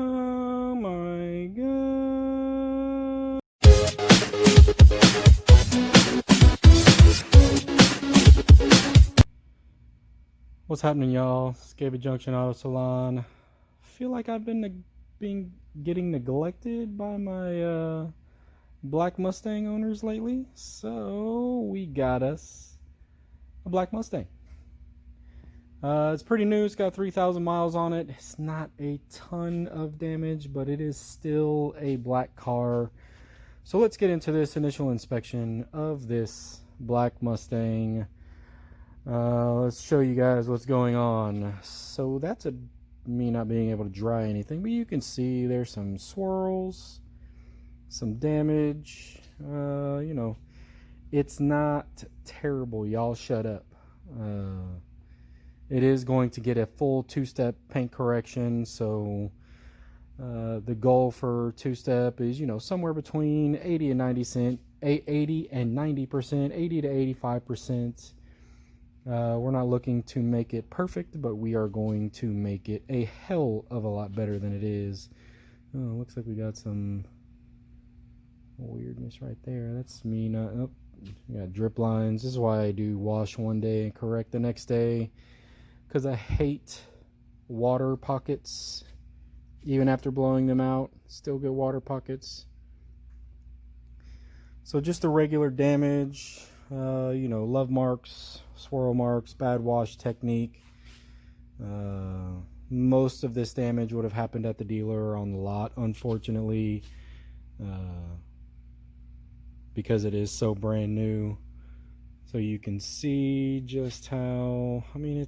Oh my god. What's happening, y'all? Scaby Junction Auto Salon. Feel like I've been getting neglected by my black Mustang owners lately. So we got us a black Mustang. It's pretty new. It's got 3,000 miles on it. It's not a ton of damage, but it is still a black car. So let's get into this initial inspection of this black Mustang. Let's show you guys what's going on. So that's me not being able to dry anything, but you can see there's some swirls, some damage. You know, it's not terrible. Y'all shut up. It is going to get a full two-step paint correction, so the goal for two-step is, you know, somewhere between 80 and 90%, 80 and 90%, 80 to 85%. We're not looking to make it perfect, but we are going to make it a hell of a lot better than it is. Oh, looks like we got some weirdness right there. That's me not. Oh, we got drip lines. This is why I do wash one day and correct the next day, because I hate water pockets. Even after blowing them out, still get water pockets. So just the regular damage, you know, love marks, swirl marks, bad wash technique. Most of this damage would have happened at the dealer or on the lot, unfortunately, because it is so brand new. So you can see just how, I mean,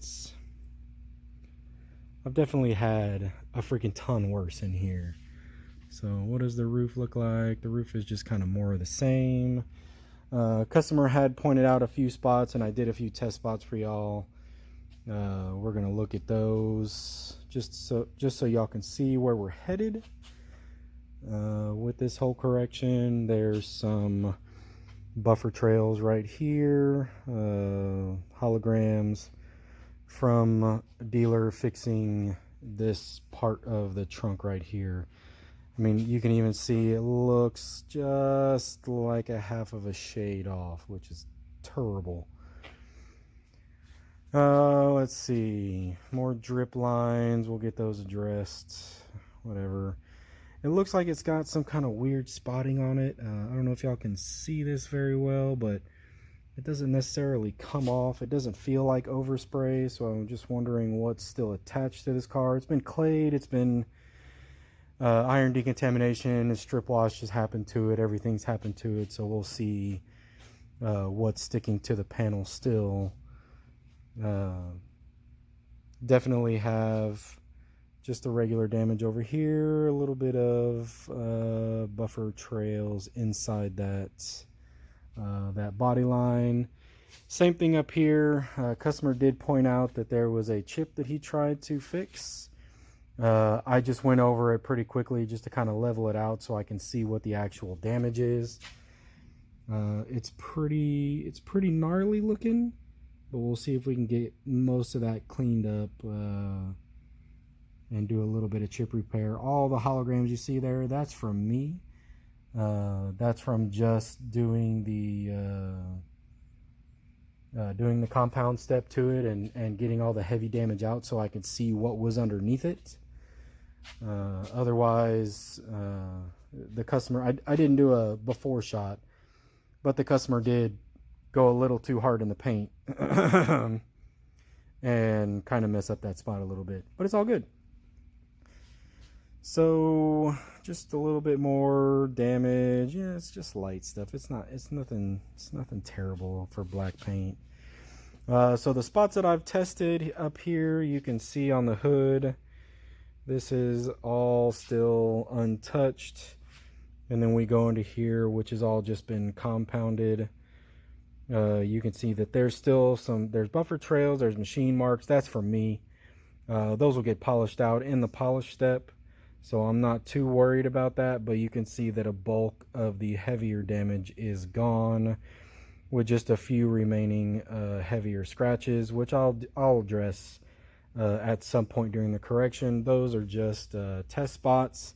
I've definitely had a freaking ton worse in here. So what does the roof look like? The roof is just kind of more of the same. Customer had pointed out a few spots, and I did a few test spots for y'all. We're gonna look at those just so y'all can see where we're headed with this whole correction. There's some buffer trails right here, holograms from a dealer fixing this part of the trunk right here. I mean, you can even see it looks just like a half of a shade off, which is terrible. Let's see, more drip lines. We'll get those addressed, whatever. It looks like it's got some kind of weird spotting on it. I don't know if y'all can see this very well, but it doesn't necessarily come off. It doesn't feel like overspray, so I'm just wondering what's still attached to this car. It's been clayed, it's been iron decontamination, and strip wash has happened to it. Everything's happened to it, so we'll see what's sticking to the panel still. Definitely have just the regular damage over here, a little bit of buffer trails inside that body line. Same thing up here. Customer did point out that there was a chip that he tried to fix. I just went over it pretty quickly just to kind of level it out so I can see what the actual damage is. It's pretty gnarly looking, but we'll see if we can get most of that cleaned up and do a little bit of chip repair. All the holograms you see there, that's from me. That's from just doing the compound step to it and getting all the heavy damage out so I could see what was underneath it. Otherwise, the customer, I didn't do a before shot, but the customer did go a little too hard in the paint and kind of mess up that spot a little bit, but it's all good. So just a little bit more damage. Yeah, it's just light stuff. It's nothing terrible for black paint. So the spots that I've tested up here, you can see on the hood, this is all still untouched. And then we go into here, which has all just been compounded. You can see that there's still there's buffer trails, there's machine marks. That's from me. Those will get polished out in the polish step, so I'm not too worried about that. But you can see that a bulk of the heavier damage is gone, with just a few remaining heavier scratches, which I'll address at some point during the correction. Those are just test spots.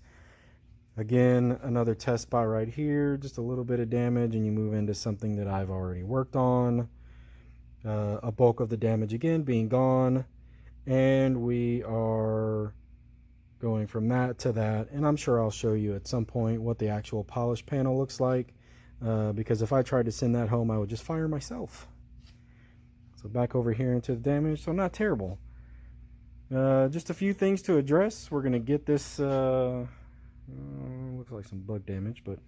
Again, another test spot right here, just a little bit of damage, and you move into something that I've already worked on. A bulk of the damage again being gone, and we are going from that to that, and I'm sure I'll show you at some point what the actual polish panel looks like, because if I tried to send that home, I would just fire myself. So back over here into the damage, so not terrible. Just a few things to address. We're gonna get this looks like some bug damage, but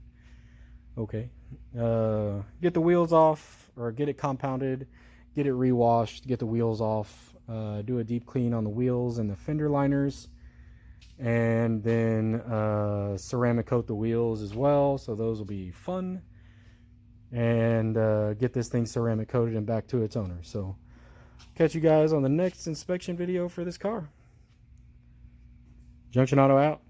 okay. Get the wheels off, or get it compounded, get it rewashed, get the wheels off, do a deep clean on the wheels and the fender liners, and then ceramic coat the wheels as well, so those will be fun, and get this thing ceramic coated and back to its owner. So catch you guys on the next inspection video for this car. Junction Auto out.